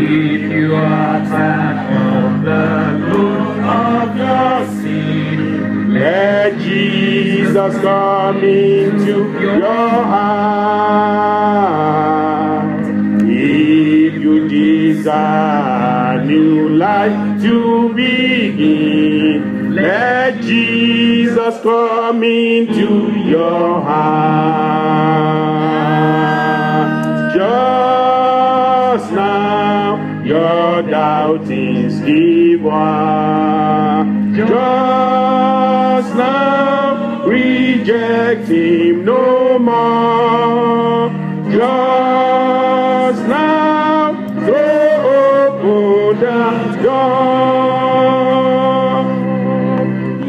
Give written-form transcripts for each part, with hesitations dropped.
If you are tired of the load of your sin, let Jesus come into your heart. If you desire new life to begin, let Jesus come into your heart. Just now, your doubtings give up. Just now, reject him no more. Just now, throw open the door.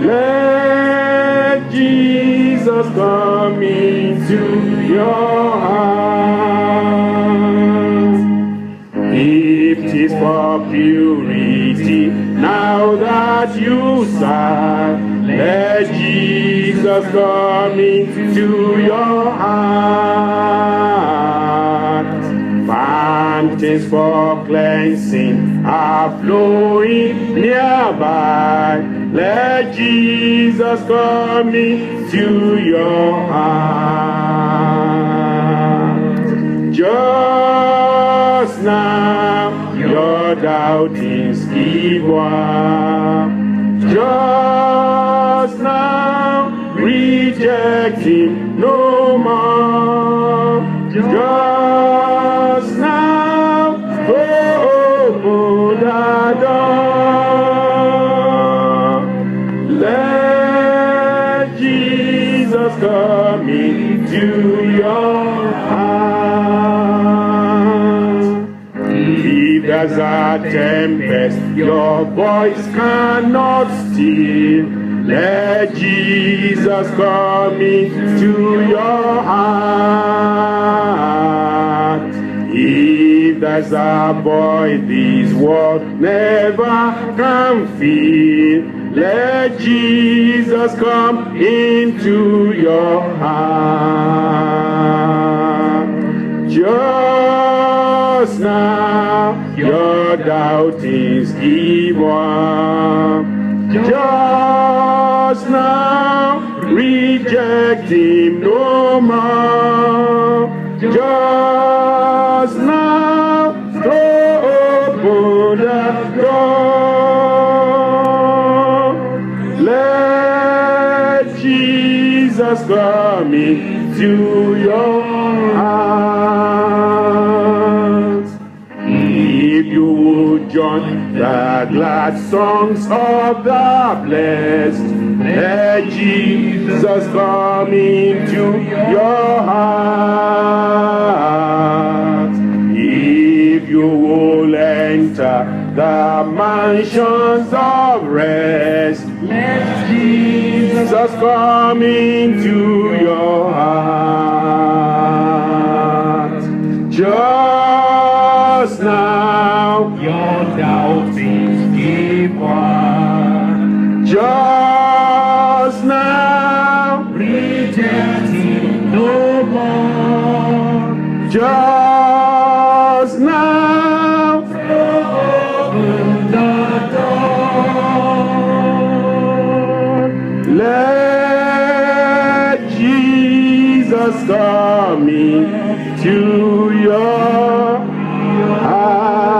Let Jesus come into your heart. If 'tis for purity, now that you serve, let Jesus come into your heart. Fountains for cleansing are flowing nearby. Let Jesus come into your heart. Just now, your doubtings give up. Just now, reject him no more. Just now, open the door. Let Jesus come into your heart. If there's a tempest your voice cannot still, let Jesus come into your heart. If there's a void this world never can fill, let Jesus come into your heart. Just now, your doubtings give up. Just now, reject him no more. Just now, throw open the door. Let Jesus come into your heart. If you would join the glad songs of the blessed, let Jesus come into your heart. If you will enter the mansions of rest, let Jesus come into your heart. Just now, your doubtings give up. Just now, reject him no more. Just now, open the door. Let Jesus come into your heart.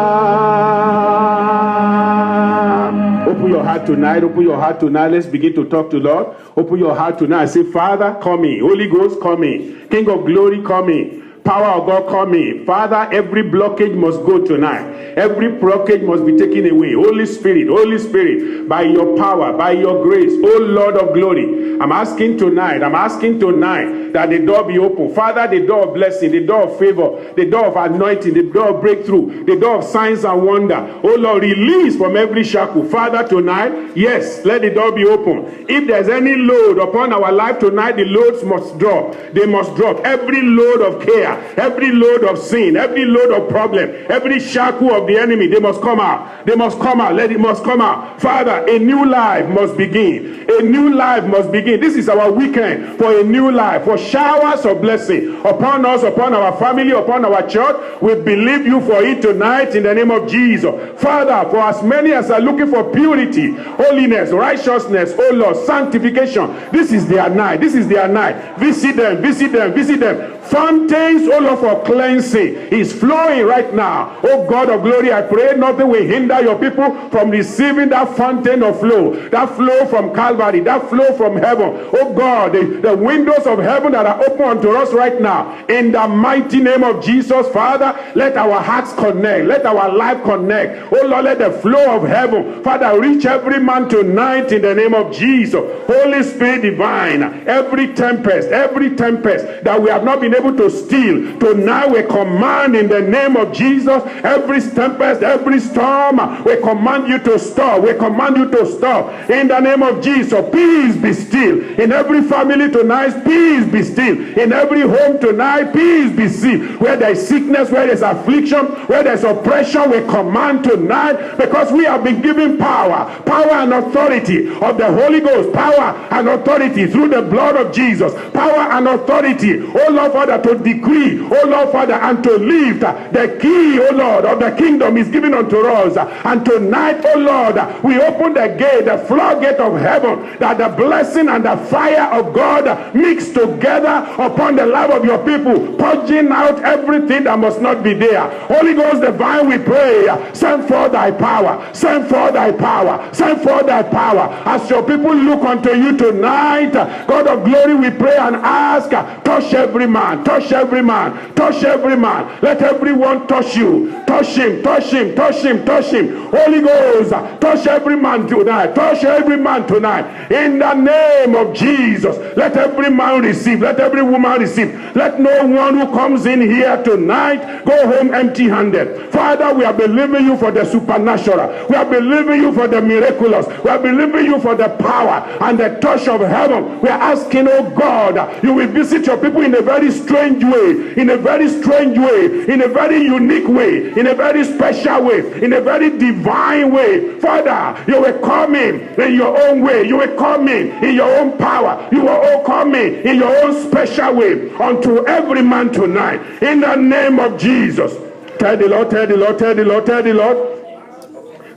Open your heart tonight. Open your heart tonight. Let's begin to talk to Lord. Open your heart tonight and say, Father, come in. Holy Ghost, come in. King of glory, come in. Power of God, come in. Father, every blockage must go tonight. Every blockage must be taken away. Holy Spirit, by your power, by your grace, oh Lord of glory, I'm asking tonight that the door be open. Father, the door of blessing, the door of favor, the door of anointing, the door of breakthrough, the door of signs and wonder. Oh Lord, release from every shackle. Father, tonight, yes, let the door be open. If there's any load upon our life tonight, the loads must drop. They must drop. Every load of care, every load of sin, every load of problem, every shackle of the enemy, they must come out. They must come out. Let it must come out. Father, a new life must begin. A new life must begin. This is our weekend for a new life, for showers of blessing upon us, upon our family, upon our church. We believe you for it tonight in the name of Jesus. Father, for as many as are looking for purity, holiness, righteousness, oh Lord, sanctification, this is their night. This is their night. Visit them, visit them, visit them. Fountains, oh Lord, for cleansing is flowing right now. Oh God of glory, I pray nothing will hinder your people from receiving that fountain of flow, that flow from Calvary, that flow from heaven. Oh God, the windows of heaven that are open unto us right now. In the mighty name of Jesus, Father, let our hearts connect. Let our life connect. Oh Lord, let the flow of heaven, Father, reach every man tonight in the name of Jesus. Holy Spirit divine, every tempest that we have not been able to steal, tonight we command in the name of Jesus, every tempest, every storm, we command you to stop. We command you to stop in the name of Jesus. Peace be still in every family tonight. Peace be still in every home tonight. Peace be still where there is sickness, where there is affliction, where there is oppression. We command tonight, because we have been given power and authority of the Holy Ghost, power and authority through the blood of Jesus, power and authority, oh Lord Father, to decree, oh Lord Father, and to lift. The key, oh Lord, of the kingdom is given unto us, and tonight, oh Lord, we open the gate, the floodgate of heaven, that the blessing and the fire of God mix together upon the life of your people, purging out everything that must not be there. Holy Ghost divine, we pray, send forth thy power, send forth thy power, send forth thy power. As your people look unto you tonight, God of glory, we pray and ask, touch every man, touch every man, touch every man. Let everyone touch you, touch him, touch him, touch him, touch him. Holy Ghost, touch every man tonight, touch every man tonight. In the name of Jesus, let every man receive, let every woman receive. Let no one who comes in here tonight go home empty-handed. Father, we are believing you for the supernatural. We are believing you for the miraculous. We are believing you for the power and the touch of heaven. We are asking, oh God, you will visit your people in a very strange way, in a very strange way, in a very unique way, in a very special way, in a very divine way. Father, you will come in your own way. You will come in your own power. You will all come in your own special way unto every man tonight. In the name of Jesus. Tell the Lord, tell the Lord, tell the Lord, tell the Lord.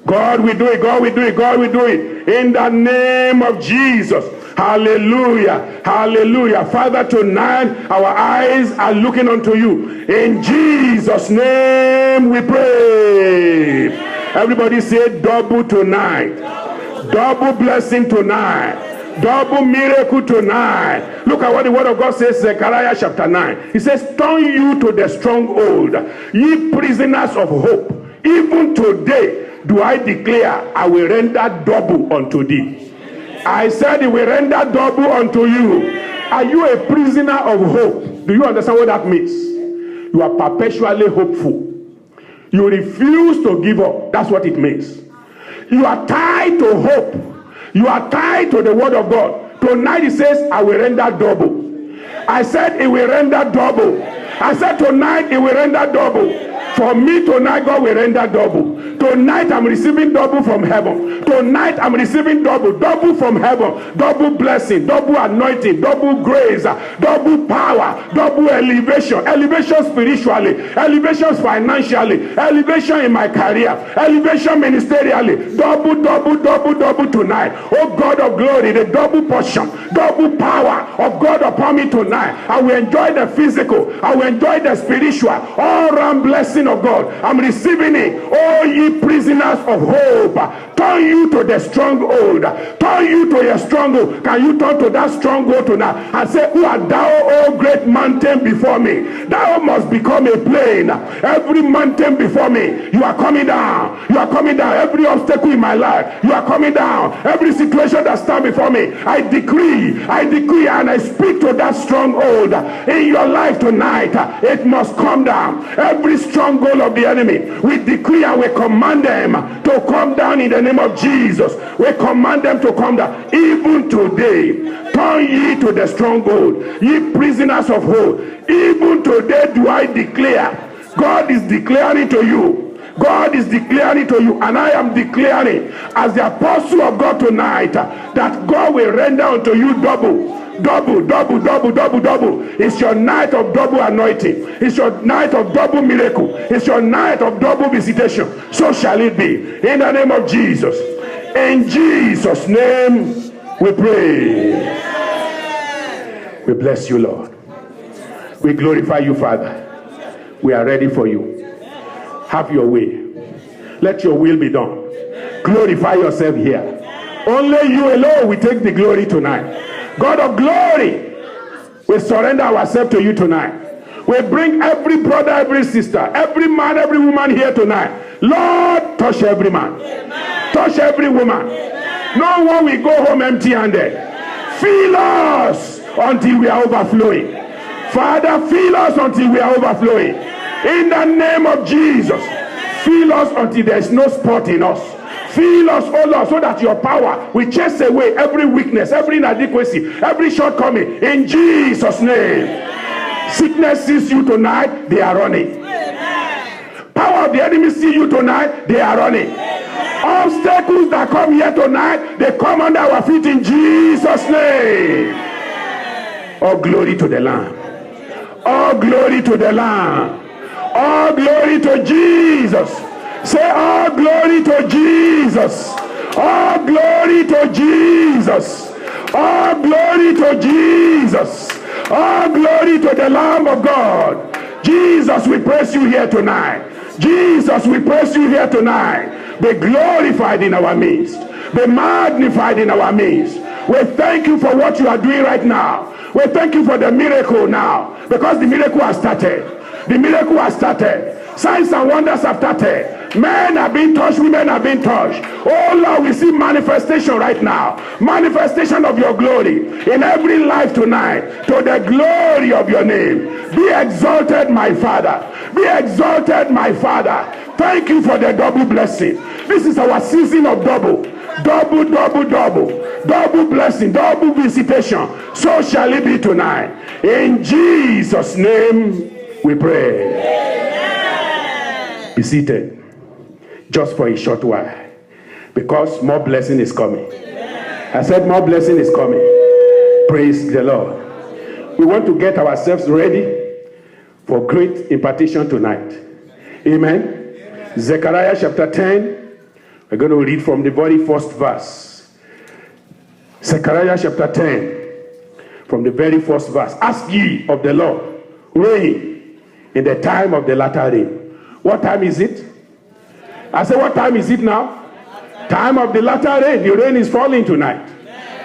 God, we do it, God, we do it, God, we do it. In the name of Jesus. Hallelujah, hallelujah. Father, tonight our eyes are looking unto you. In Jesus' name we pray. Everybody say double tonight. Double blessing tonight. Double miracle tonight. Look at what the word of God says, Zechariah chapter 9. He says, turn you to the stronghold, ye prisoners of hope. Even today do I declare, I will render double unto thee. I said, it will render double unto you. Are you a prisoner of hope? Do you understand what that means? You are perpetually hopeful. You refuse to give up. That's what it means. You are tied to hope. You are tied to the word of God. Tonight it says, I will render double. I said, it will render double. I said, tonight it will render double. For me tonight, God will render double. Tonight I'm receiving double from heaven. Tonight I'm receiving double from heaven. Double blessing, double anointing, double grace, double power, double elevation. Elevation spiritually, elevation financially, elevation in my career, elevation ministerially. Double tonight. Oh God of glory, the double portion, double power of God upon me tonight. I will enjoy the physical. I will enjoy the spiritual. All round blessing of God. I'm receiving it. Oh ye prisoners of hope, turn you to the stronghold. Turn you to your stronghold. Can you turn to that stronghold tonight and say, who art thou, O great mountain before me? Thou must become a plain. Every mountain before me, you are coming down. You are coming down. Every obstacle in my life, you are coming down. Every situation that stands before me, I decree, and I speak to that stronghold in your life tonight. It must come down. Every stronghold of the enemy, we decree and we command them to come down in the name of Jesus. We command them to come down. Even today, turn ye to the stronghold, ye prisoners of hope. Even today do I declare. God is declaring to you. God is declaring to you, and I am declaring as the apostle of God tonight that God will render unto you double. It's your night of double anointing. It's your night of double miracle. It's your night of double visitation. So shall it be. In the name of Jesus. In Jesus' name we pray. We bless you, Lord. We glorify you, Father. We are ready for you. Have your way. Let your will be done. Glorify yourself here. Only you alone will take the glory tonight. God of glory, we surrender ourselves to you tonight. We bring every brother, every sister, every man, every woman here tonight. Lord, touch every man. Touch every woman. No one will go home empty-handed. Fill us until we are overflowing. Father, fill us until we are overflowing. In the name of Jesus, fill us until there is no spot in us. Fill us, oh Lord, so that your power will chase away every weakness, every inadequacy, every shortcoming. In Jesus' name. Sickness sees you tonight, they are running. Power of the enemy see you tonight, they are running. Obstacles that come here tonight, they come under our feet in Jesus' name. All glory to the Lamb. All glory to the Lamb. All glory to Jesus. Say all glory to Jesus. All glory to Jesus. All glory to Jesus. All glory to the Lamb of God. Jesus, we praise you here tonight. Jesus, we praise you here tonight. Be glorified in our midst. Be magnified in our midst. We thank you for what you are doing right now. We thank you for the miracle now, because the miracle has started. The miracle has started. Signs and wonders have started. Men are being touched, women are being touched. Oh Lord, we see manifestation right now. Manifestation of your glory in every life tonight, to the glory of your name. Be exalted, my Father. Be exalted, my Father. Thank you for the double blessing. This is our season of double. Double blessing, double visitation. So shall it be tonight. In Jesus' name we pray. Amen. Be seated just for a short while, because more blessing is coming. Amen. I said more blessing is coming. Praise the Lord. We want to get ourselves ready for great impartation tonight. Amen. Amen. Zechariah chapter 10. We're going to read from the very first verse. Zechariah chapter 10, from the very first verse. Ask ye of the Lord rain in the time of the latter rain. What time is it? I said, what time is it now? Time of the latter rain. The rain is falling tonight.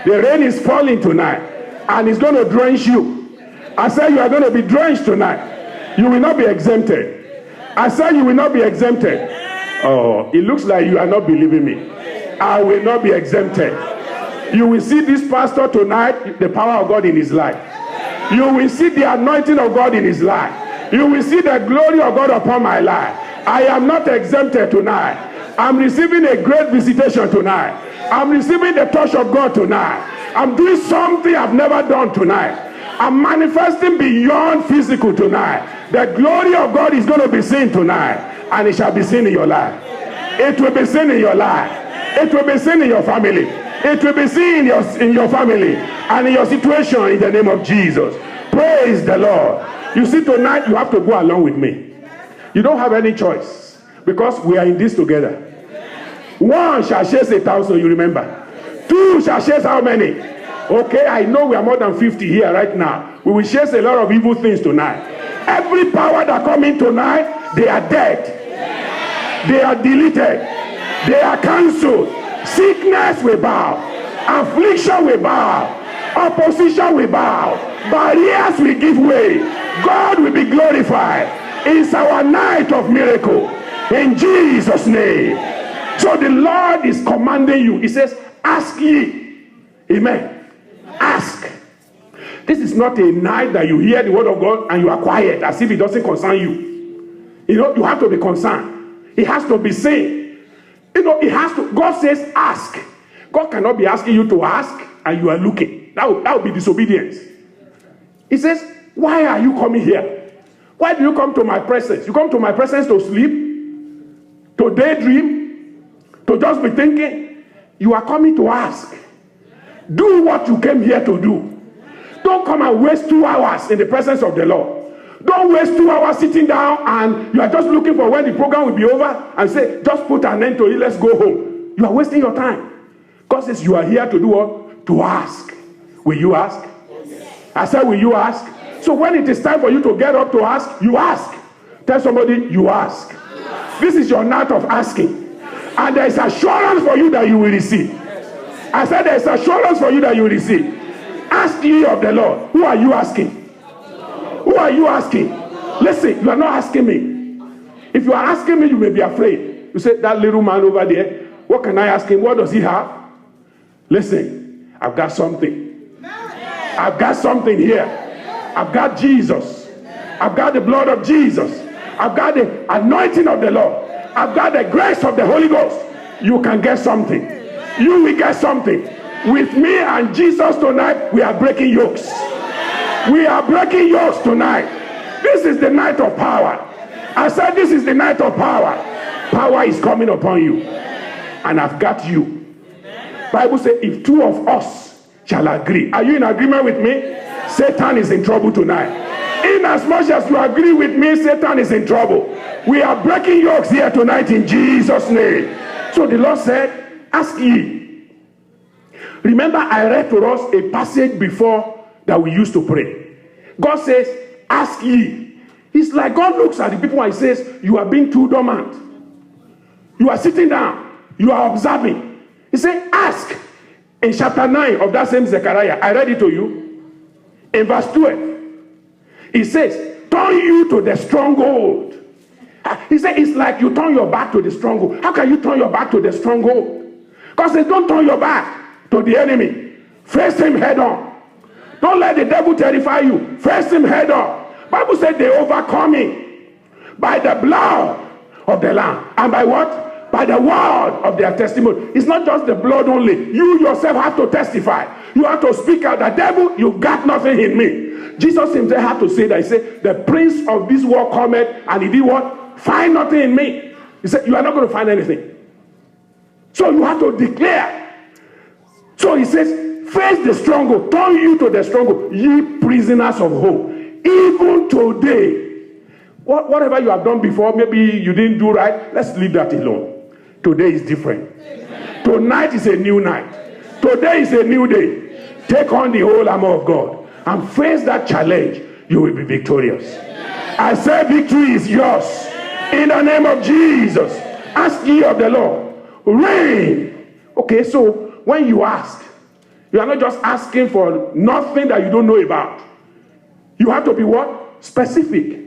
The rain is falling tonight, and it's going to drench you. I said you are going to be drenched tonight. You will not be exempted. I said you will not be exempted. Oh, it looks like you are not believing me. I will not be exempted. You will see this pastor tonight, the power of God in his life. You will see the anointing of God in his life. You will see the glory of God upon my life. I am not exempted tonight. I'm receiving a great visitation tonight. I'm receiving the touch of God tonight. I'm doing something I've never done tonight. I'm manifesting beyond physical tonight. The glory of God is going to be seen tonight. And it shall be seen in your life. It will be seen in your life. It will be seen in your family. It will be seen in your family and in your situation, in the name of Jesus. Praise the Lord. You see, tonight you have to go along with me. You don't have any choice, because we are in this together. One shall chase 1,000, you remember. Two shall chase how many? Okay, I know we are more than 50 here right now. We will chase a lot of evil things tonight. Every power that come in tonight, they are dead. They are deleted. They are cancelled. Sickness will bow. Affliction will bow. Opposition will bow. Barriers will give way. God will be glorified. It's our night of miracle. In Jesus' name. So the Lord is commanding you. He says, ask ye. Amen. Ask. This is not a night that you hear the word of God and you are quiet as if it doesn't concern you. You know, you have to be concerned. It has to be seen. You know, it has to. God says ask. God cannot be asking you to ask and you are looking. That would be disobedience. He says Why are you coming here? Why do you come to my presence? You come to my presence to sleep, to daydream, to just be thinking. You are coming to ask. Do what you came here to do. Don't come and waste 2 hours in the presence of the Lord. Don't waste 2 hours sitting down and you are just looking for when the program will be over and say, just put an end to it, let's go home. You are wasting your time. God says you are here to do what? To ask. Will you ask? Yes. I said, will you ask? Yes. So when it is time for you to get up to ask, you ask. Tell somebody, you ask. Yes. This is your night of asking. And there is assurance for you that you will receive. I said there is assurance for you that you will receive. Ask ye of the Lord. Who are you asking? Who are you asking? Listen, you are not asking me. If you are asking me, you may be afraid. You say, that little man over there, what can I ask him? What does he have? Listen, I've got something. I've got something here. I've got Jesus. I've got the blood of Jesus. I've got the anointing of the Lord. I've got the grace of the Holy Ghost. You can get something. You will get something. With me and Jesus tonight, we are breaking yokes. We are breaking yokes tonight. This is the night of power. I said this is the night of power. Power is coming upon you. And I've got you. Bible says if two of us shall agree. Are you in agreement with me? Satan is in trouble tonight. In as much as you agree with me, Satan is in trouble. We are breaking yokes here tonight in Jesus' name. So the Lord said, ask ye. Remember I read to us a passage before that we used to pray. God says, ask ye. It's like God looks at the people and he says, you are being too dormant. You are sitting down. You are observing. He said, ask. In chapter 9 of that same Zechariah, I read it to you. In verse 12, he says, turn you to the stronghold. He said, it's like you turn your back to the stronghold. How can you turn your back to the stronghold? God says, don't turn your back to the enemy. Face him head on. Don't let the devil terrify you. Face him head on. Bible said they overcome him by the blood of the Lamb. And by what? By the word of their testimony. It's not just the blood only. You yourself have to testify. You have to speak out. The devil, you got nothing in me. Jesus himself had to say that. He said, the prince of this world cometh, and he did what? Find nothing in me. He said, you are not going to find anything. So you have to declare. So he says, face the stronghold, turn you to the stronghold, ye prisoners of hope. Even today, whatever you have done before, maybe you didn't do right, let's leave that alone. Today is different. Amen. Tonight is a new night. Amen. Today is a new day. Take on the whole armor of God and face that challenge. You will be victorious. Amen. I say victory is yours. Amen. In the name of Jesus. Ask ye of the Lord. Reign. Okay, so when you ask, you are not just asking for nothing that you don't know about. You have to be what? Specific.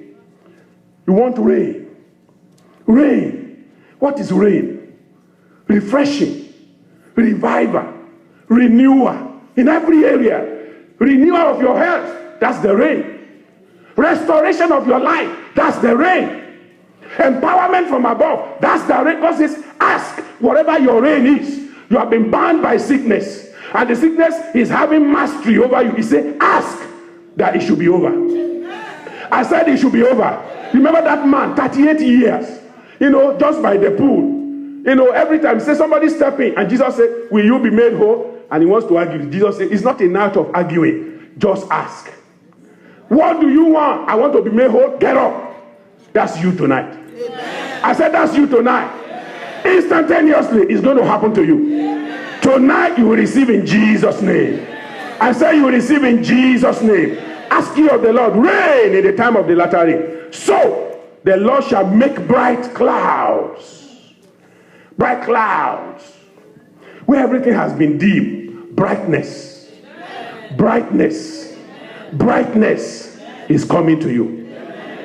You want rain. Rain. What is rain? Refreshing. Revival. Renewal. In every area. Renewal of your health. That's the rain. Restoration of your life. That's the rain. Empowerment from above. That's the rain. God says, ask whatever your reign is. You have been bound by sickness. And the sickness is having mastery over you. He said, ask that it should be over. I said it should be over. Remember that man, 38 years, just by the pool. Every time, say somebody step in, and Jesus said, will you be made whole? And he wants to argue. Jesus said, it's not a night of arguing. Just ask. What do you want? I want to be made whole. Get up. That's you tonight. Amen. I said, that's you tonight. Amen. Instantaneously, it's going to happen to you. Amen. Tonight, you will receive in Jesus' name. Amen. I say you will receive in Jesus' name. Ask ye of the Lord, rain in the time of the latter rain. So, the Lord shall make bright clouds. Bright clouds. Where everything has been dim. Brightness. Brightness. Brightness is coming to you.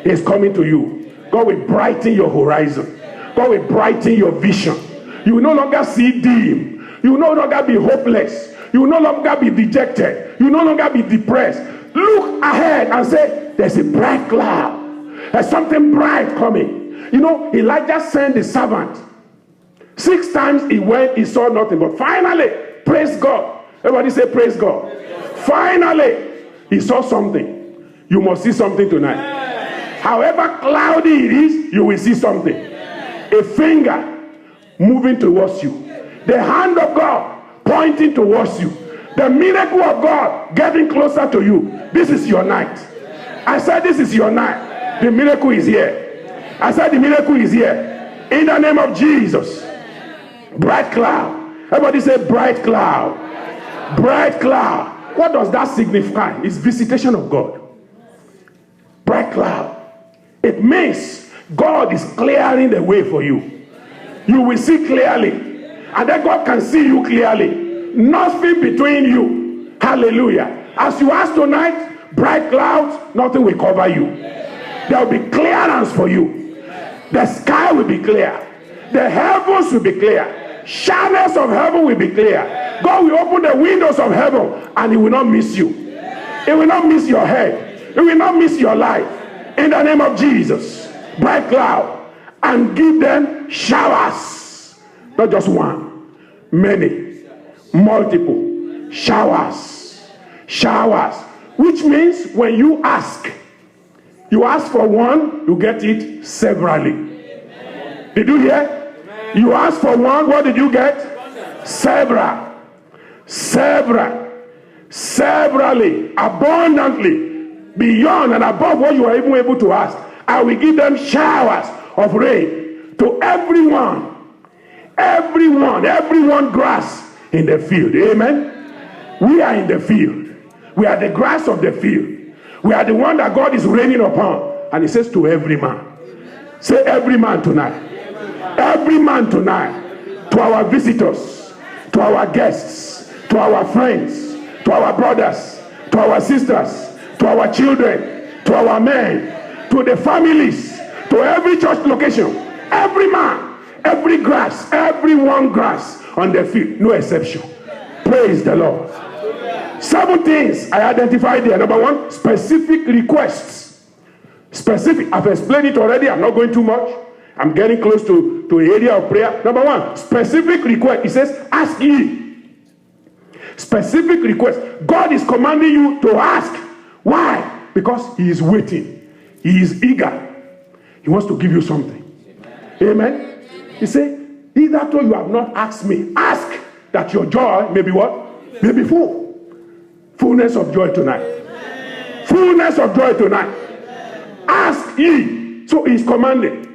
It's coming to you. God will brighten your horizon. God will brighten your vision. You will no longer see dim. You will no longer be hopeless. You will no longer be dejected. You will no longer be depressed. Look ahead and say, there's a bright cloud. There's something bright coming. Elijah sent the servant. 6 times he went, he saw nothing. But finally, praise God. Everybody say, praise God. Finally, he saw something. you must see something tonight. However cloudy it is, you will see something. A finger moving towards you. The hand of God pointing towards you. The miracle of God getting closer to you. This is your night. I said this is your night. The miracle is here. I said the miracle is here. In the name of Jesus. Bright cloud. Everybody say bright cloud. Bright cloud. What does that signify? It's visitation of God. Bright cloud. It means God is clearing the way for you. You will see clearly. And then God can see you clearly. Nothing between you. Hallelujah. As you ask tonight, bright clouds, nothing will cover you. There will be clearance for you. The sky will be clear. The heavens will be clear. Showers of heaven will be clear. God will open the windows of heaven and He will not miss you. He will not miss your head. He will not miss your life. In the name of Jesus. Bright cloud. And give them showers. Not just one. Many. Multiple. Showers. Showers. Which means when you ask for one, you get it severally. Did you hear? You ask for one, what did you get? Several. Severally, abundantly, beyond and above what you are even able to ask. I will give them showers of rain to everyone grass in the field. Amen. We are in the field. We are the grass of the field. We are the one that God is raining upon. And He says to every man. Say every man tonight. Every man tonight. To our visitors, to our guests, to our friends, to our brothers, to our sisters, to our children, to our men, to the families, to every church location, every man, every grass, every one grass on the field, no exception. Praise the Lord. 7 things I identified there. Number 1, specific requests. Specific. I've explained it already. I'm not going too much. I'm getting close to the area of prayer. Number 1, specific request. It says, ask ye. Specific request. God is commanding you to ask. Why? Because He is waiting. He is eager. He wants to give you something. Amen. He said, hitherto you have not asked me. Ask that your joy may be what? May be full. Fullness of joy tonight. Fullness of joy tonight. Ask ye. So He's commanding.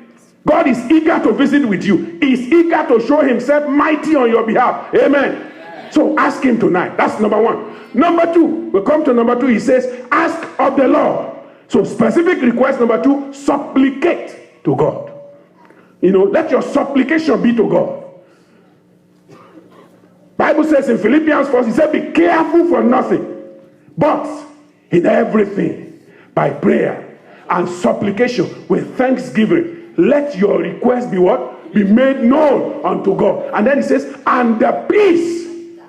God is eager to visit with you. He's eager to show Himself mighty on your behalf. Amen. So ask Him tonight. That's number 1. Number 2, we come to number 2. He says, ask of the Lord. So specific request number 2, supplicate to God. Let your supplication be to God. Bible says in Philippians 4, He said, be careful for nothing, but in everything, by prayer and supplication with thanksgiving, let your request be what? Be made known unto God. And then He says, and the peace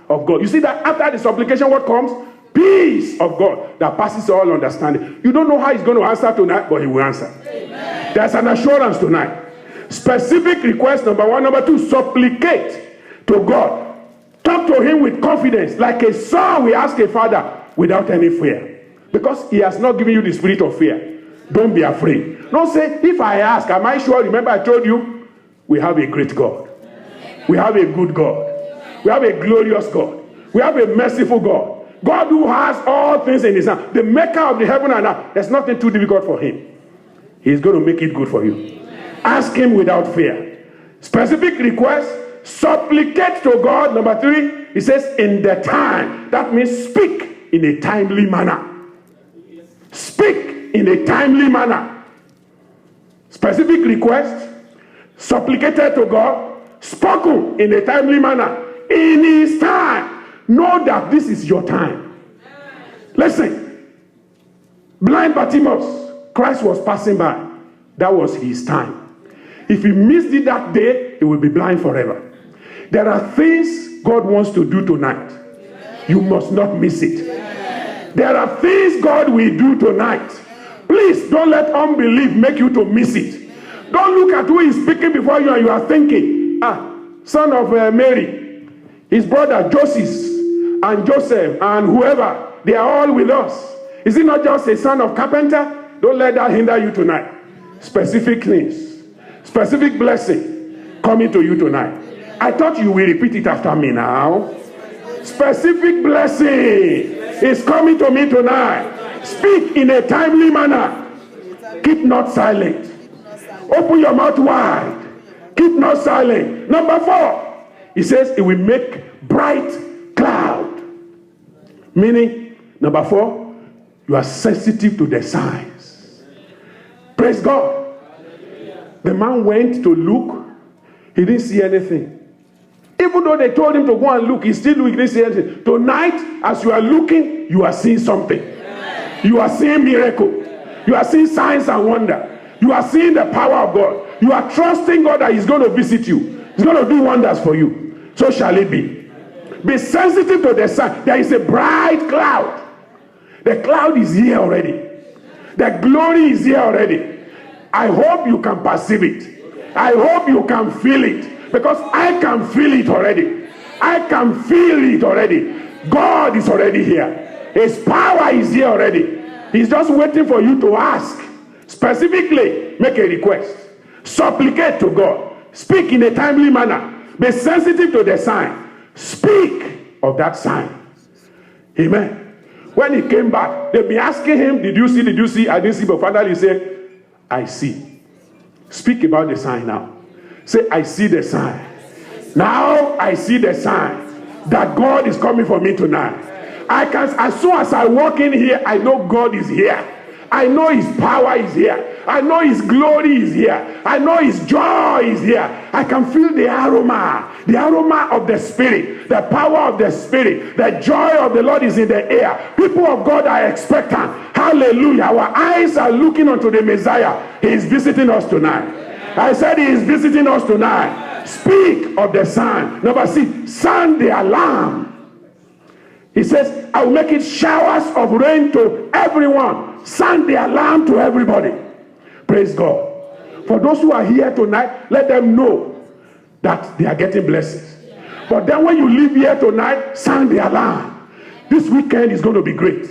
of God. You see that after the supplication, what comes? Peace of God that passes all understanding. You don't know how He's going to answer tonight, but He will answer. Amen. There's an assurance tonight. Specific request number 1. Number 2, supplicate to God. Talk to Him with confidence, like a son will ask a father without any fear. Because He has not given you the spirit of fear. Don't be afraid. Don't say, if I ask, am I sure? Remember I told you, we have a great God. We have a good God. We have a glorious God. We have a merciful God. God who has all things in His hand. The maker of the heaven and earth. There's nothing too difficult for Him. He's going to make it good for you. Ask Him without fear. Specific request, supplicate to God. Number 3, He says, in the time. That means speak in a timely manner. Speak in a timely manner. Specific request, supplicated to God, spoken in a timely manner. In His time. Know that this is your time. Listen. Blind Bartimaeus, Christ was passing by. That was His time. If he missed it that day, he will be blind forever. There are things God wants to do tonight. You must not miss it. There are things God will do tonight. Please don't let unbelief make you to miss it. Don't look at who is speaking before you and you are thinking, son of Mary, his brother Joseph and Joseph and whoever, they are all with us. Is he not just a son of carpenter? Don't let that hinder you tonight. Specific things, specific blessing coming to you tonight. I thought you will repeat it after me now. Specific blessing is coming to me tonight. Speak in a timely manner. Keep not silent. Open your mouth wide. Keep not silent. Number 4, he says it will make bright cloud. Meaning, number 4, you are sensitive to the signs. Praise God. The man went to look. He didn't see anything. Even though they told him to go and look, he still didn't see anything. Tonight, as you are looking, you are seeing something. You are seeing miracle. You are seeing signs and wonder. You are seeing the power of God. You are trusting God that he's going to visit you. He's going to do wonders for you. So shall it be. Be sensitive to the sign. There is a bright cloud. The cloud is here already. The glory is here already. I hope you can perceive it. I hope you can feel it. Because I can feel it already. I can feel it already. God is already here. His power is here already. He's just waiting for you to ask. Specifically, make a request. Supplicate to God. Speak in a timely manner. Be sensitive to the sign. Speak of that sign. Amen. When he came back, they'll be asking him, did you see? Did you see? I didn't see. But finally he said, I see. Speak about the sign now. Say, I see the sign. Now I see the sign that God is coming for me tonight. I can, as soon as I walk in here, I know God is here. I know his power is here. I know his glory is here. I know his joy is here. I can feel the aroma of the Spirit, the power of the Spirit. The joy of the Lord is in the air. People of God are expectant. Hallelujah. Our eyes are looking unto the Messiah. He is visiting us tonight. I said he is visiting us tonight. Speak of the sign. Number 6, sound the alarm. He says, I will make it showers of rain to everyone. Sound the alarm to everybody. Praise God. For those who are here tonight, let them know that they are getting blessings. But then when you leave here tonight, sound the alarm. This weekend is going to be great.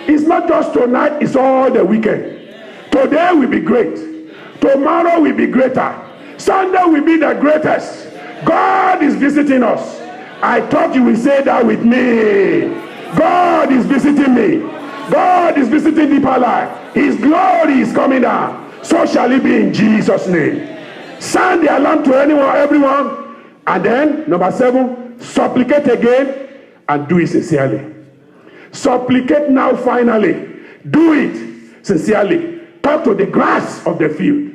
It's not just tonight, it's all the weekend. Today will be great. Tomorrow will be greater. Sunday will be the greatest. God is visiting us. I thought you will say that with me. God is visiting me. God is visiting Deeper Life. His glory is coming down. So shall it be in Jesus' name. Sound the alarm to anyone, everyone. And then, number 7, supplicate again and do it sincerely. Supplicate now finally. Do it sincerely. Talk to the grass of the field.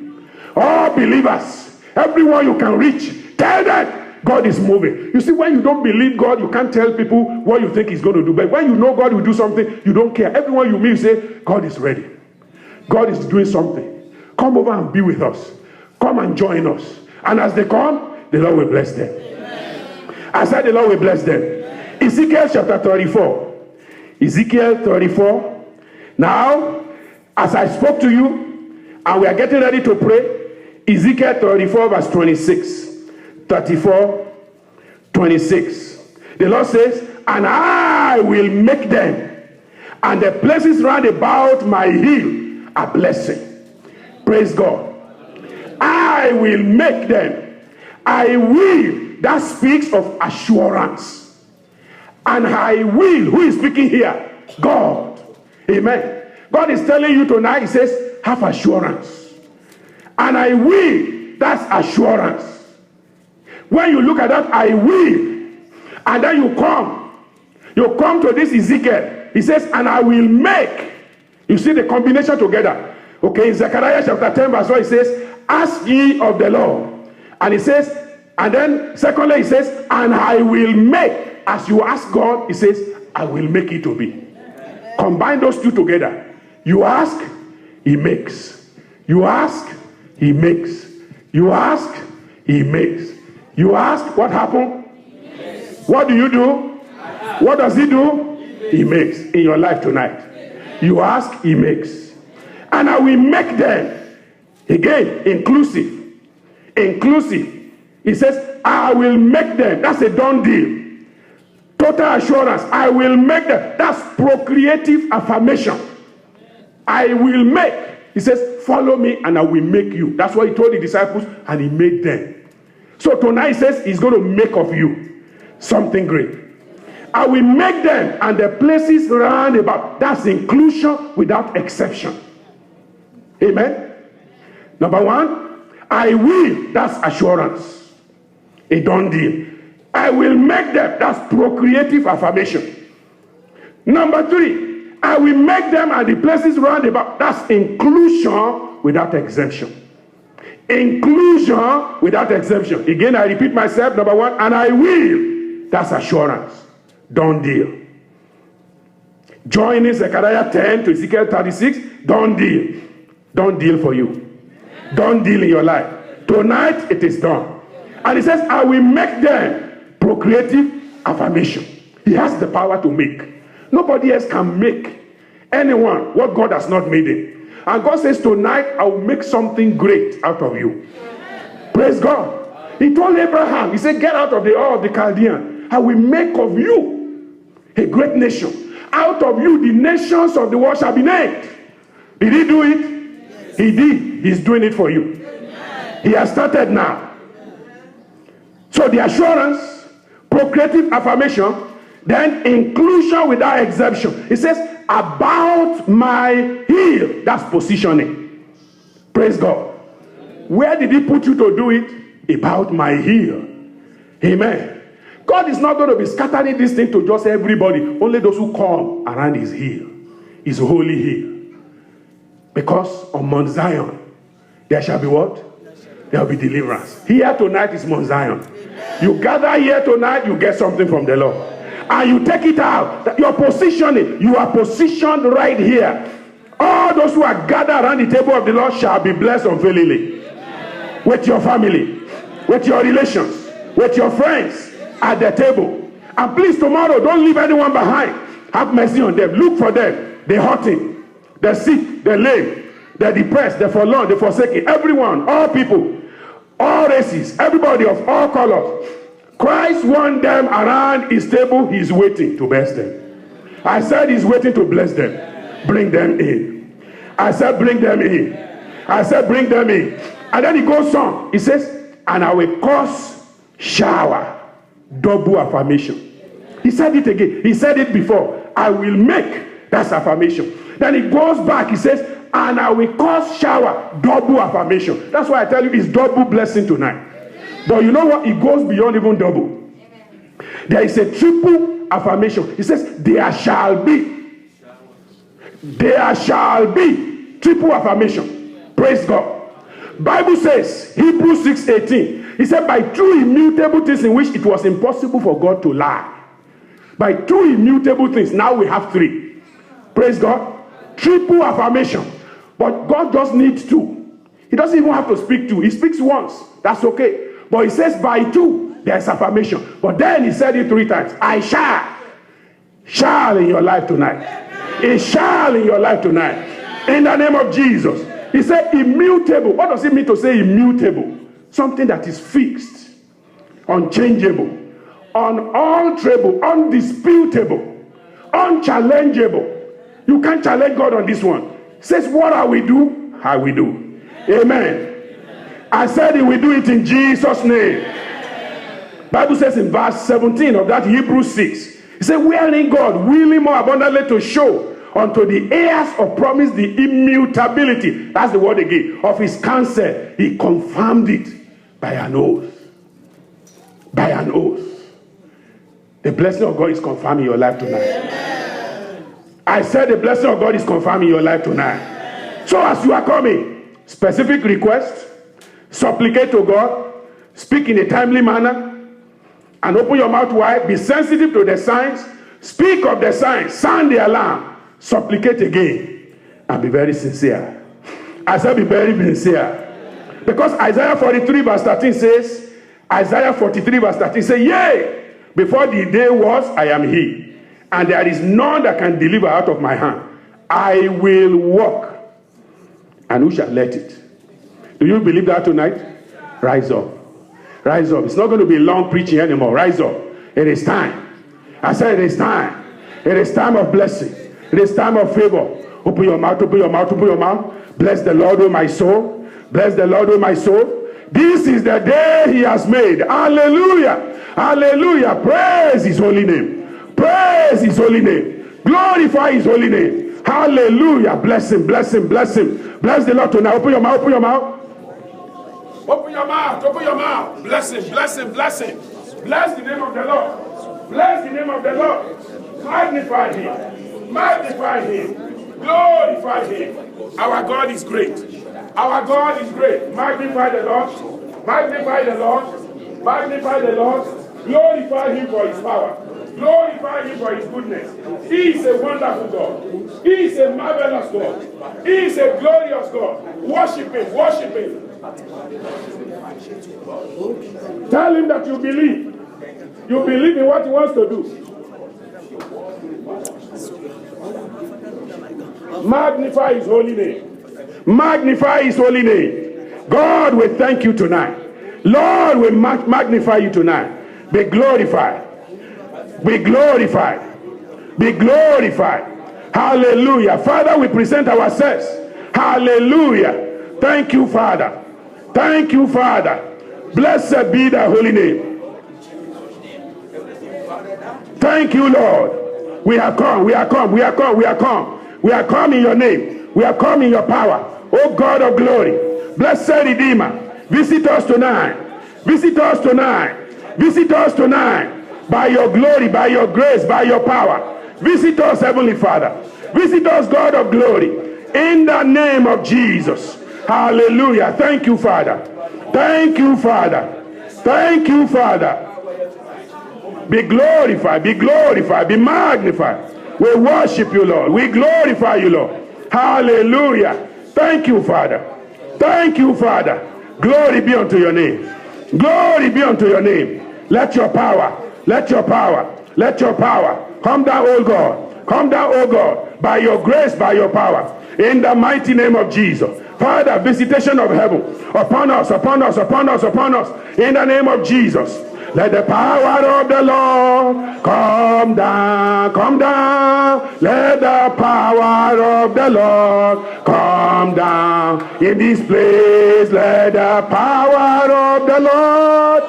All believers, everyone you can reach, tell them God is moving. You see, when you don't believe God, you can't tell people what you think he's going to do. But when you know God will do something, you don't care. Everyone you meet, you say, God is ready. God is doing something. Come over and be with us. Come and join us. And as they come, the Lord will bless them. Amen. I said the Lord will bless them. Amen. Ezekiel chapter 34. Ezekiel 34. Now, as I spoke to you, and we are getting ready to pray, Ezekiel 34 verse 26. 34, 26. The Lord says, and I will make them, and the places round about my hill a blessing. Praise God. I will make them. I will. That speaks of assurance. And I will. Who is speaking here? God. Amen. God is telling you tonight, he says, have assurance. And I will. That's assurance. When you look at that, I will. And then you come to this Ezekiel. He says, and I will make. You see the combination together. Okay, in Zechariah chapter 10 verse 1, he says, ask ye of the Lord. And he says, and then secondly he says, and I will make. As you ask God, he says, I will make it to be. Amen. Combine those two together. You ask, he makes. You ask, he makes. You ask, he makes. You ask, what happened? What do you do? What does he do? He makes in your life tonight. You ask, he makes. And I will make them, again, inclusive. Inclusive. He says, I will make them. That's a done deal. Total assurance. I will make them. That's procreative affirmation. I will make. He says, follow me and I will make you. That's what he told the disciples, and he made them. So tonight he says he's going to make of you something great. I will make them and the places round about. That's inclusion without exception. Amen. Number one, I will. That's assurance. A done deal. I will make them. That's procreative affirmation. Number three, I will make them and the places round about. That's inclusion without exemption. Inclusion without exemption. Again, I repeat myself. Number one, and I will. That's assurance. Done deal. Joining Zechariah 10 to Ezekiel 36. Done deal. Done deal for you. Done deal in your life. Tonight, it is done. And he says, I will make them procreative affirmation. He has the power to make. Nobody else can make anyone what God has not made it. And God says, tonight I will make something great out of you. Praise God. He told Abraham, he said, get out of the Ur of the Chaldean. I will make of you a great nation. Out of you, the nations of the world shall be named. Did he do it? He did. He's doing it for you. He has started now. So the assurance, procreative affirmation, then inclusion without exemption. He says, about my heel. That's positioning. Praise God. Where did he put you to do it? About my heel. Amen. God is not going to be scattering this thing to just everybody. Only those who come around his heel. His holy heel. Because on Mount Zion, there shall be what? There will be deliverance. Here tonight is Mount Zion. You gather here tonight, you get something from the Lord. And you take it out. Your positioning, you are positioned right here. All those who are gathered around the table of the Lord shall be blessed unfailingly. With your family, with your relations, with your friends at the table. And please, tomorrow, don't leave anyone behind. Have mercy on them. Look for them. The hurting, the sick, the lame, the depressed, the forlorn, the forsaken. Everyone, all people, all races, everybody of all colors. Christ won them around his table. He's waiting to bless them. I said he's waiting to bless them. Bring them in. I said bring them in. I said bring them in. And then he goes on. He says, and I will cause shower. Double affirmation. He said it again. He said it before. I will make. That's affirmation. Then he goes back. He says, and I will cause shower. Double affirmation. That's why I tell you it's double blessing tonight. But you know what? It goes beyond even double. There is a triple affirmation. He says, there shall be. There shall be. Triple affirmation. Praise God. Bible says, Hebrews 6:18. He said, by two immutable things in which it was impossible for God to lie. By two immutable things. Now we have three. Praise God. Triple affirmation. But God just needs two. He doesn't even have to speak two. He speaks once. That's okay. But he says by two, there's affirmation. But then he said it three times. I shall in your life tonight. It shall in your life tonight. In the name of Jesus. He said immutable. What does it mean to say immutable? Something that is fixed, unchangeable, unalterable, undisputable, unchallengeable. You can't challenge God on this one. He says, what I will do, I will do. Amen. I said he will do it in Jesus' name. Bible says in verse 17 of that Hebrews 6. He said, wherein God willing more abundantly to show unto the heirs of promise the immutability. That's the word again. Of his counsel. He confirmed it by an oath. By an oath. The blessing of God is confirming your life tonight. Amen. I said the blessing of God is confirming your life tonight. Amen. So as you are coming, specific request, supplicate to God, speak in a timely manner, and open your mouth wide. Be sensitive to the signs. Speak of the signs. Sound the alarm. Supplicate again. And be very sincere. I said be very sincere. Because Isaiah 43 verse 13 says, Isaiah 43 verse 13 says, yea, before the day was, I am he. And there is none that can deliver out of my hand. I will walk. And who shall let it? Do you believe that tonight? Rise up. Rise up. It's not going to be long preaching anymore. Rise up. It is time. I said it is time. It is time of blessing. It is time of favor. Open your mouth, open your mouth, open your mouth. Bless the Lord with my soul. Bless the Lord with my soul. This is the day he has made. Hallelujah. Hallelujah. Praise his holy name. Praise his holy name. Glorify his holy name. Hallelujah. Bless him, bless him, bless him. Bless the Lord tonight. Open your mouth, open your mouth. Open your mouth, open your mouth. Bless him, bless him, bless him. Bless the name of the Lord. Bless the name of the Lord. Magnify him. Magnify him. Glorify him. Our God is great. Our God is great. Magnify the Lord. Magnify the Lord. Magnify the Lord. Glorify him for his power. Glorify him for his goodness. He is a wonderful God. He is a marvelous God. He is a glorious God. Worship him. Worship him. Tell him that you believe. You believe in what he wants to do. Magnify his holy name. Magnify his holy name. God, we thank you tonight. Lord, we magnify you tonight. Be glorified. Be glorified. Be glorified. Hallelujah. Father, we present ourselves. Hallelujah. Thank you, Father. Thank you, Father. Blessed be thy holy name. Thank you, Lord. We are come, we are come, we are come, we are come. We are come in your name. We are come in your power. Oh God of glory. Blessed Redeemer. Visit us tonight. Visit us tonight. Visit us tonight. By your glory, by your grace, by your power. Visit us, Heavenly Father. Visit us, God of glory. In the name of Jesus. Hallelujah. Thank you, Father. Thank you, Father. Thank you, Father. Be glorified, be glorified, be magnified. We worship you, Lord. We glorify you, Lord. Hallelujah. Thank you, Father. Thank you, Father. Glory be unto your name. Glory be unto your name. Let your power, let your power, let your power come down, O God. Come down, O God, by your grace, by your power. In the mighty name of Jesus. Father, visitation of heaven upon us, upon us, upon us, upon us. In the name of Jesus. Let the power of the Lord come down, come down. Let the power of the Lord come down in this place. Let the power of the Lord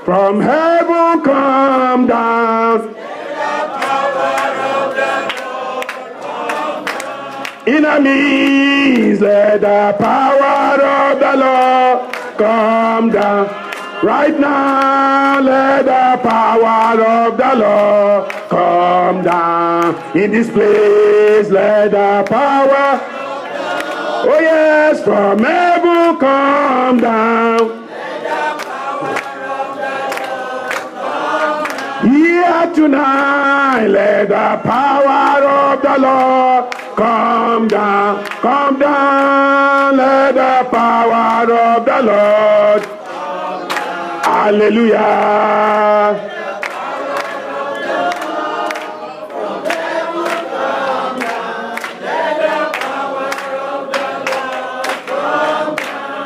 from heaven come down. Let the power of the Lord come down. In our midst, let the power of the Lord come down. Right now, let the power of the Lord come down in this place. Let the power, oh yes, from heaven come down. Let the power of the Lord come down. Here tonight, let the power of the Lord come down. Come down, let the power of the Lord. Hallelujah.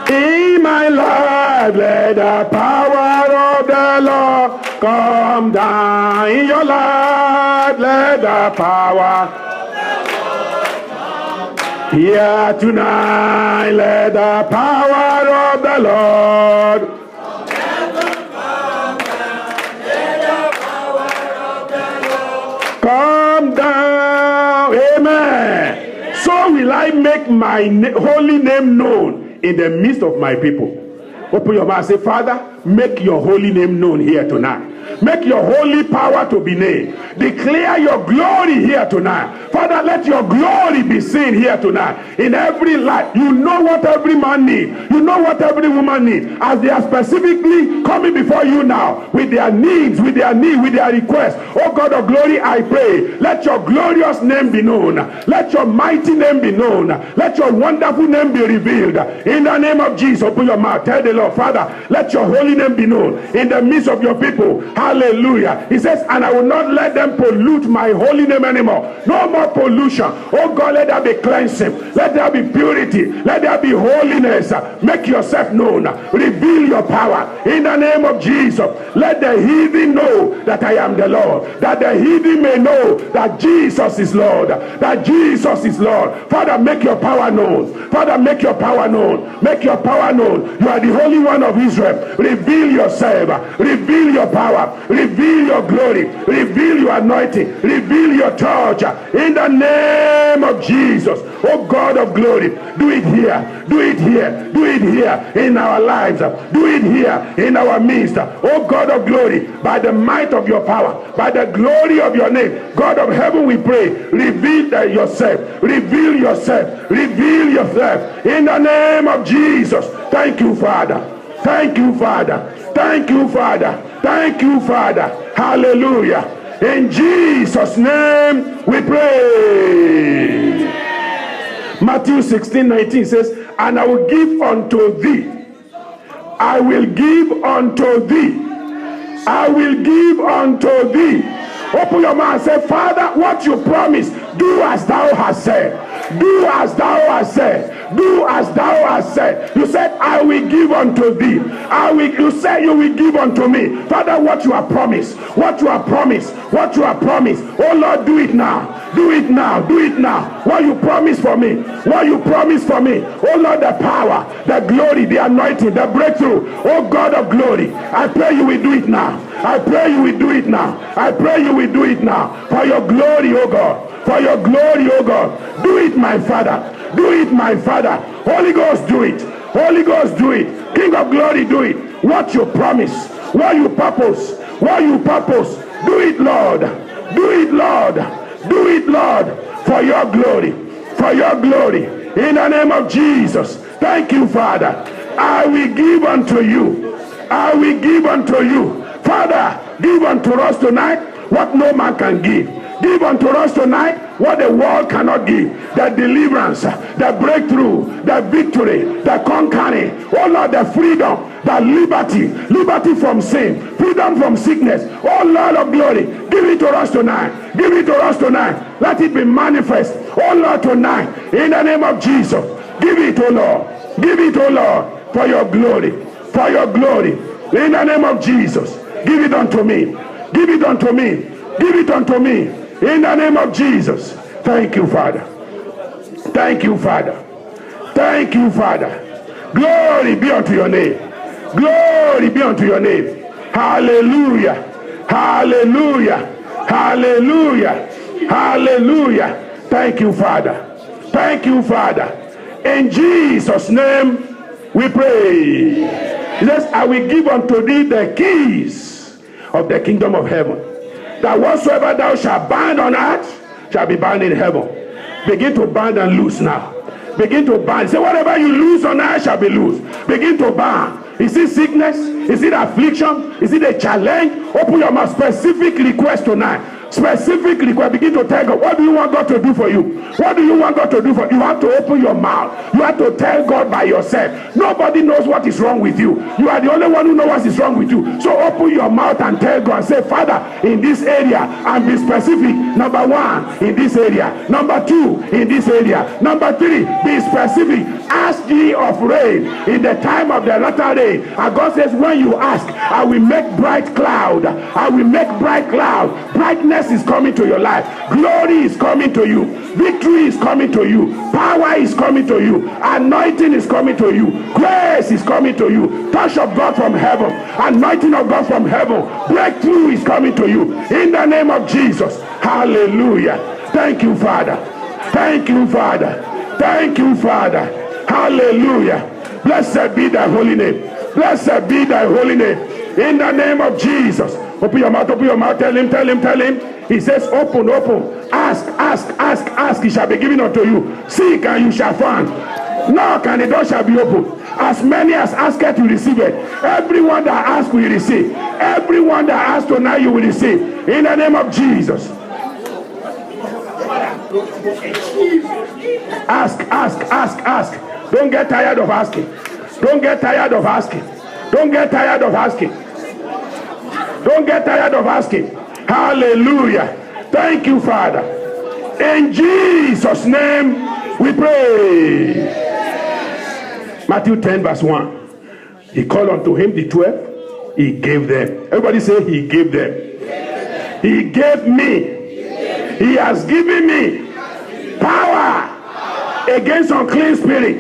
In my life, let the power of the Lord come down. In your life, let the power here tonight, let the power of the Lord come down. Amen. So will I make my holy name known in the midst of my people. Open your mouth and say, Father, make your holy name known here tonight. Make your holy power to be named. Declare your glory here tonight. Father, let your glory be seen here tonight. In every life, you know what every man needs. You know what every woman needs. As they are specifically coming before you now with their needs, with their need, with their requests. Oh God of glory, I pray. Let your glorious name be known. Let your mighty name be known. Let your wonderful name be revealed. In the name of Jesus, open your mouth. Tell the Lord, Father, let your holy name be known in the midst of your people. Hallelujah. He says, and I will not let them pollute my holy name anymore. No more pollution. Oh God, let there be cleansing. Let there be purity. Let there be holiness. Make yourself known. Reveal your power in the name of Jesus. Let the heathen know that I am the Lord. That the heathen may know that Jesus is Lord. That Jesus is Lord. Father, make your power known. Father, make your power known. Make your power known. You are the Holy One of Israel. Reveal yourself. Reveal your power. Reveal your glory. Reveal your anointing. Reveal your church. In the name of Jesus. Oh God of glory. Do it here. Do it here. Do it here in our lives. Do it here in our midst. Oh God of glory. By the might of your power. By the glory of your name. God of heaven, we pray. Reveal yourself. Reveal yourself. Reveal yourself. In the name of Jesus. Thank you, Father. Thank you, Father. Thank you, Father. Thank you, Father. Hallelujah. In Jesus' name we pray. Matthew 16:19 says, and I will give unto thee. I will give unto thee. I will give unto thee. Open your mouth and say, Father, what you promised, do as thou hast said. Do as thou hast said. Do as thou hast said. You said, I will give unto thee. You said you will give unto me. Father, what you have promised. What you have promised. What you have promised. Oh Lord, do it now. Do it now. Do it now. What you promised for me. What you promised for me. Oh Lord, the power, the glory, the anointing, the breakthrough. Oh God of glory, I pray you will do it now. I pray you will do it now. I pray you will do it now. For your glory, oh God. For your glory, oh God. Do it, my Father. Do it, my Father. Holy Ghost, do it. Holy Ghost, do it. King of glory, do it. What you promise. What you purpose. What you purpose. Do it, Lord. Do it, Lord. Do it, Lord. For your glory. For your glory. In the name of Jesus. Thank you, Father. I will give unto you. I will give unto you. Father, give unto us tonight what no man can give. Give unto us tonight what the world cannot give. The deliverance, the breakthrough, the victory, the conquering. Oh Lord, the freedom, the liberty. Liberty from sin. Freedom from sickness. Oh Lord of glory, give it to us tonight. Give it to us tonight. Let it be manifest. Oh Lord, tonight. In the name of Jesus. Give it, oh Lord. Give it, oh Lord. For your glory. For your glory. In the name of Jesus. Give it unto me. Give it unto me. Give it unto me. In the name of Jesus. Thank you, Father. Thank you, Father. Thank you, Father. Glory be unto your name. Glory be unto your name. Hallelujah. Hallelujah. Hallelujah. Hallelujah. Thank you, Father. Thank you, Father. In Jesus' name we pray. He says, I will give unto thee the keys of the kingdom of heaven. That whatsoever thou shalt bind on earth shall be bound in heaven. Begin to bind and loose now. Begin to bind. Say, whatever you loose on earth shall be loose. Begin to bind. Is it sickness? Is it affliction? Is it a challenge? Open your mouth. Specific request tonight. Specific request. Begin to tell God, what do you want God to do for you? What do you want God to do for you? You have to open your mouth. You have to tell God by yourself. Nobody knows what is wrong with you. You are the only one who knows what is wrong with you. So open your mouth and tell God. Say, Father, in this area, and be specific. Number one, in this area. Number two, in this area. Number three, be specific. Ask ye of rain in the time of the latter rain. And God says, when you ask, I will make bright cloud. I will make bright cloud. Brightness is coming to your life. Glory is coming to you. Victory is coming to you. Power is coming to you. Anointing is coming to you. Grace is coming to you. Touch of God from heaven. Anointing of God from heaven. Breakthrough is coming to you. In the name of Jesus. Hallelujah. Thank you, Father. Thank you, Father. Thank you, Father. Hallelujah. Blessed be thy holy name. Blessed be thy holy name. In the name of Jesus. Open your mouth, open your mouth. Tell him, tell him, tell him. He says, open, open. Ask, ask, ask, ask. It shall be given unto you. Seek and you shall find. Knock and the door shall be opened. As many as ask it, you receive it. Everyone that asks will receive. Everyone that asks tonight, you will receive. In the name of Jesus. Ask, ask, ask, ask. Don't get tired of asking. Don't get tired of asking. Don't get tired of asking. Don't get tired of asking. Hallelujah. Thank you, Father. In Jesus' name we pray. Matthew 10 verse 1. He called unto him the 12. He gave them. Everybody say he gave them. He gave me. He has given me power against unclean spirit.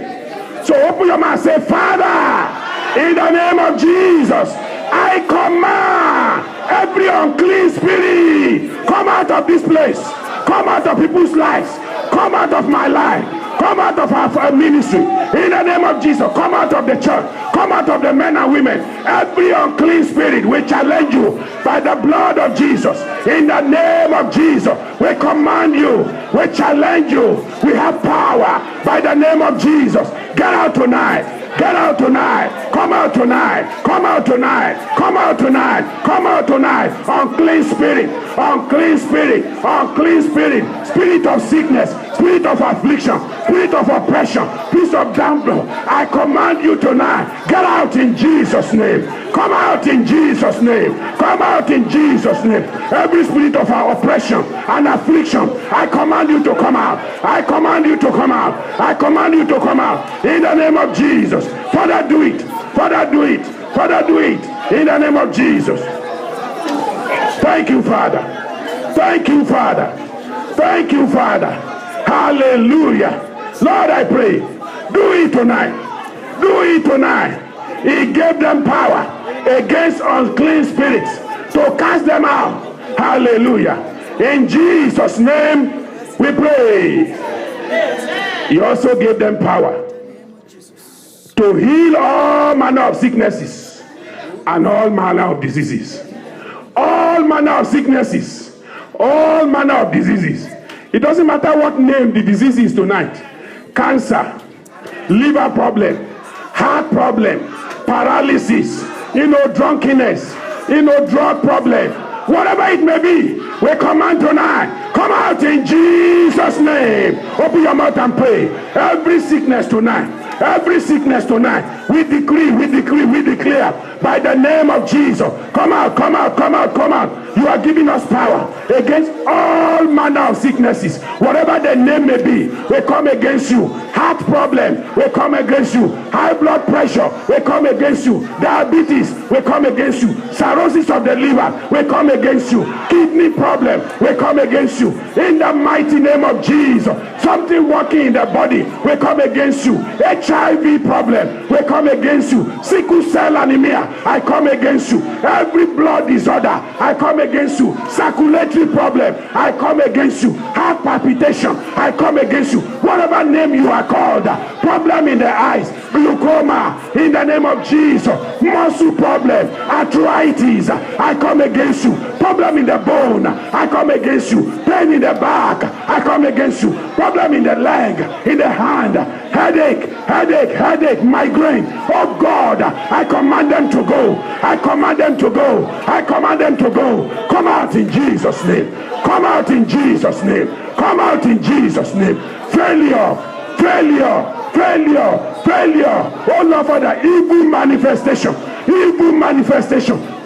So open your mouth and say, Father, in the name of Jesus, I command every unclean spirit, come out of this place, come out of people's lives, come out of my life, come out of our ministry. In the name of Jesus, come out of the church, come out of the men and women. Every unclean spirit will challenge you by the blood of Jesus. In the name of Jesus, we command you, we challenge you. We have power by the name of Jesus. Get out tonight. Get out tonight. Come out tonight. Come out tonight. Come out tonight. Come out tonight. Unclean spirit. Unclean spirit. Unclean spirit. Spirit of sickness. Spirit of affliction. Spirit of oppression. Spirit of downfall. I command you tonight. Get out in Jesus' name. Come out in Jesus' name. Come out in Jesus' name. Every spirit of our oppression and affliction, I command you to come out. I command you to come out. I command you to come out. In the name of Jesus. Father, do it. Father, do it. Father, do it. In the name of Jesus. Thank you, Father. Thank you, Father. Thank you, Father. Hallelujah. Lord, I pray. Do it tonight. Do it tonight. He gave them power against unclean spirits to cast them out. Hallelujah. In Jesus' name we pray. He also gave them power to heal all manner of sicknesses and all manner of diseases. All manner of sicknesses, all manner of diseases. It doesn't matter what name the disease is tonight. Cancer, liver problem, heart problem, paralysis, drunkenness, drug problem, whatever it may be, we command tonight, come out in Jesus' name. Open your mouth and pray. Every sickness tonight, we decree, we declare by the name of Jesus. Come out, come out, come out, come out. You are giving us power against all manner of sicknesses, whatever the name may be. We come against you. Heart problem, we come against you. High blood pressure, we come against you. Diabetes, we come against you. Cirrhosis of the liver, we come against you. Kidney problem, we come against you. In the mighty name of Jesus. Something working in the body, we come against you. HIV problem, we come against you. Sickle cell anemia, I come against you. Every blood disorder, I come against you. Circulatory problem, I come against you. Heart palpitation, I come against you. Whatever name you are called, problem in the eyes, glaucoma, in the name of Jesus. Muscle problem, arthritis, I come against you. Problem in the bone, I come against you. Pain in the back, I come against you. Problem in the leg, in the hand, headache, migraine. Oh God, I command them to go. I command them to go. I command them to go. Come out in Jesus' name. Come out in Jesus' name. Come out in Jesus' name. Failure. Oh Lord, Father, evil manifestation,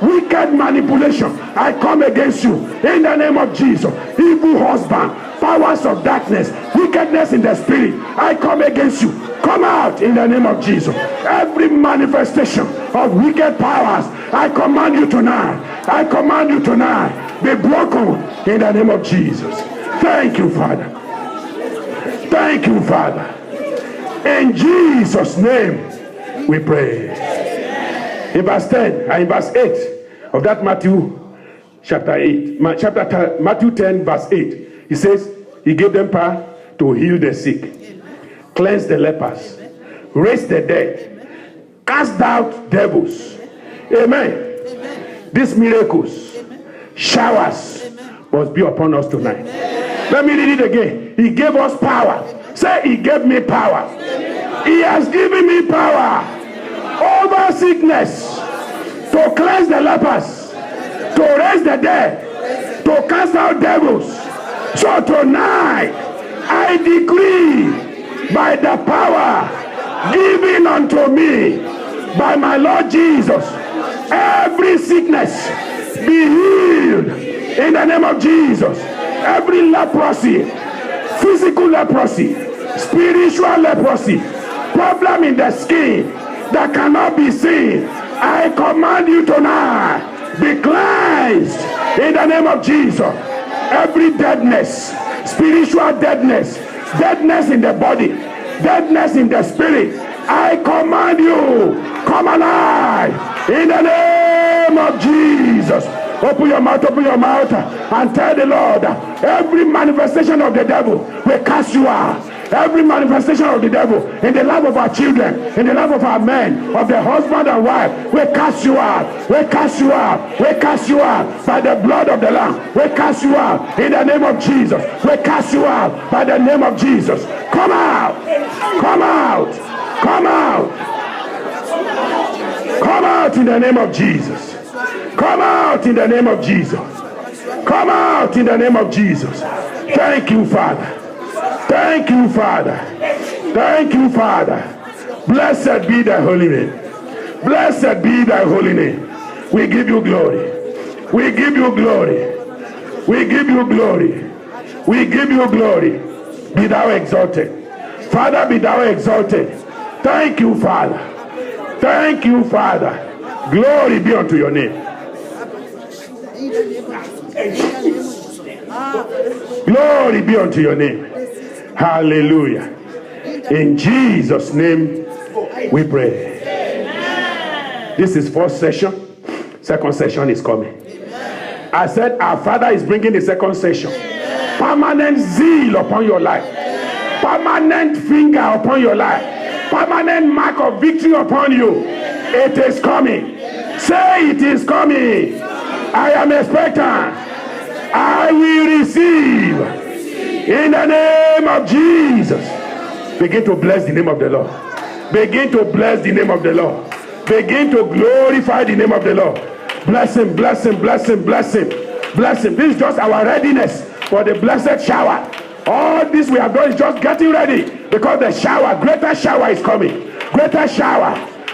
wicked manipulation, I come against you in the name of Jesus. Evil husband, powers of darkness, wickedness in the spirit, I come against you. Come out in the name of Jesus. Every manifestation of wicked powers, I command you tonight. I command you tonight. Be broken in the name of Jesus. Thank you, Father. Thank you, Father. In Jesus' name we pray. In verse 10 and in verse 8 of that Matthew chapter 8, Matthew 10 verse 8, he says he gave them power to heal the sick, cleanse the lepers, raise the dead, cast out devils. Amen. These miracles, showers must be upon us tonight. Let me read it again. He gave us power. Say, he gave me power. He has given me power over sickness, to cleanse the lepers, to raise the dead, to cast out devils. So tonight, I decree by the power given unto me by my Lord Jesus, Every sickness be healed in the name of Jesus. Every leprosy, physical leprosy, spiritual leprosy, problem in the skin that cannot be seen, I command you tonight, be cleansed in the name of Jesus. Every deadness, spiritual deadness, deadness in the body, deadness in the spirit, I command you, come alive in the name of Jesus. Open your mouth and tell the Lord, every manifestation of the devil will cast you out. Every manifestation of the devil in the life of our children, in the life of our men, of the husband and wife, we cast you out. We cast you out. We cast you out by the blood of the Lamb. We cast you out in the name of Jesus. We cast you out by the name of Jesus. Come out. Come out. Come out. Come out in the name of Jesus. Come out in the name of Jesus. Come out in the name of Jesus. Thank you, Father. Thank you, Father. Thank you, Father. Blessed be thy holy name. Blessed be thy holy name. We give you glory. We give you glory. We give you glory. We give you glory. Be thou exalted. Father, be thou exalted. Thank you, Father. Thank you, Father. Glory be unto your name. Glory be unto your name. Hallelujah. In Jesus' name we pray. This is first session. Second session is coming. I said our Father is bringing the second session. Permanent zeal upon your life. Permanent finger upon your life. Permanent mark of victory upon you. It is coming. Say it is coming. I am expectant. I will receive. In the name of Jesus. Begin to bless the name of the Lord. Begin to bless the name of the Lord. Begin to glorify the name of the Lord. Bless him, bless him, bless him, bless him. Bless him. This is just our readiness for the blessed shower. All this we have done is just getting ready, because the shower, greater shower is coming. Greater shower,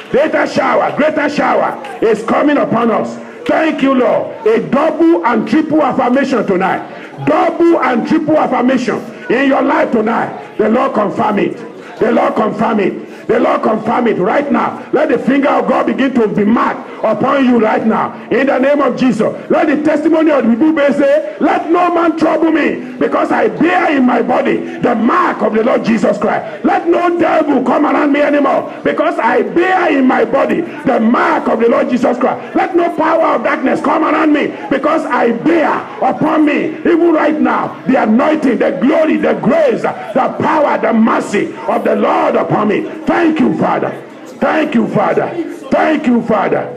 greater shower, greater shower is coming upon us. Thank you, Lord. A double and triple affirmation tonight. Double and triple affirmation in your life tonight. The Lord confirm it. The Lord confirm it. The Lord confirm it right now. Let the finger of God begin to be marked upon you right now. In the name of Jesus. Let the testimony of the people say, let no man trouble me, because I bear in my body the mark of the Lord Jesus Christ. Let no devil come around me anymore, because I bear in my body the mark of the Lord Jesus Christ. Let no power of darkness come around me, because I bear upon me, even right now, the anointing, the glory, the grace, the power, the mercy of the Lord upon me. Thank you, Father. Thank you, Father. Thank you, Father.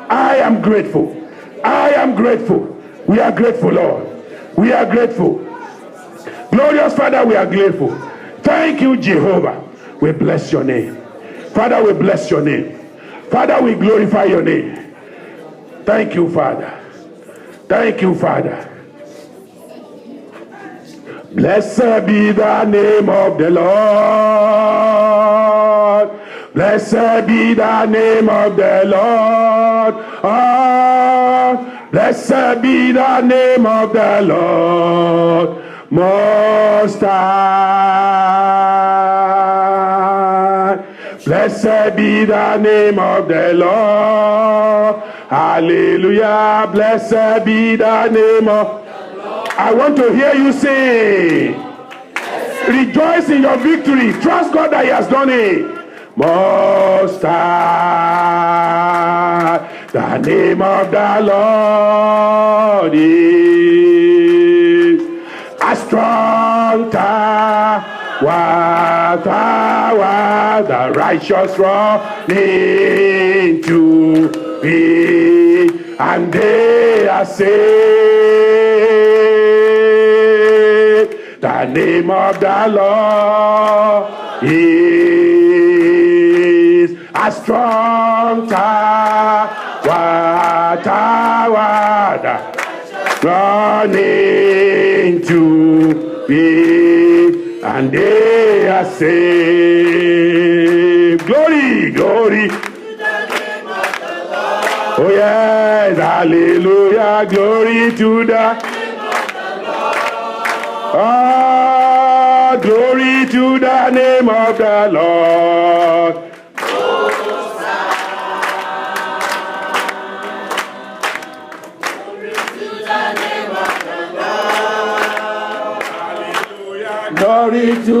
I am grateful. I am grateful. We are grateful, Lord. We are grateful. Glorious Father, we are grateful. Thank you, Jehovah. We bless your name. Father, we bless your name. Father, we glorify your name. Thank you, Father. Thank you, Father. Blessed be the name of the Lord. Blessed be the name of the Lord. Oh, blessed be the name of the Lord Most High. Blessed be the name of the Lord. Hallelujah. Blessed be the name of the Lord. I want to hear you say, rejoice in your victory. Trust God that he has done it. Most High, the name of the Lord is a strong tower, the righteous run into it, and they are saved. The name of the Lord is a strong tower, running to it, and they are saved. Glory, glory. Oh yeah. Hallelujah, glory to the glory to the name of the Lord. Glory to